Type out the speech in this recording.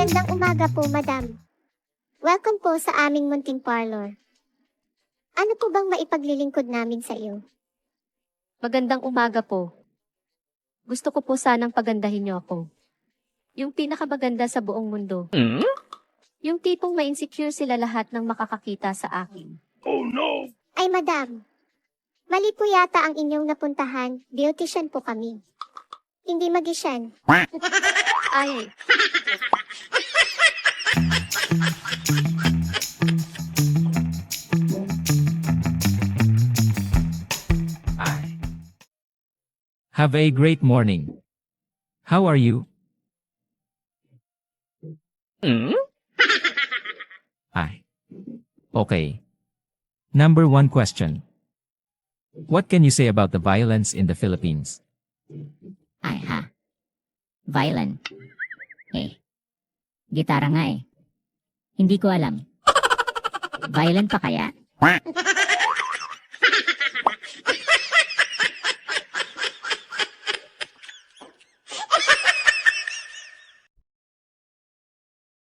Magandang umaga po, madam. Welcome po sa aming munting parlor. Ano po bang maipaglilingkod namin sa iyo? Magandang umaga po. Gusto ko po sanang pagandahin niyo ako. Yung pinakamaganda sa buong mundo. Yung tipong ma-insecure sila lahat ng makakakita sa akin. Ay, madam. Mali po yata ang inyong napuntahan. Beautician po kami. Hindi magician. Ay, Have a great morning. How are you? Ay. Okay. Number 1 question. What can you say about the violence in the Philippines? Ay ha. Violent. Gitara nga eh. Hindi ko alam. Violent pa kaya?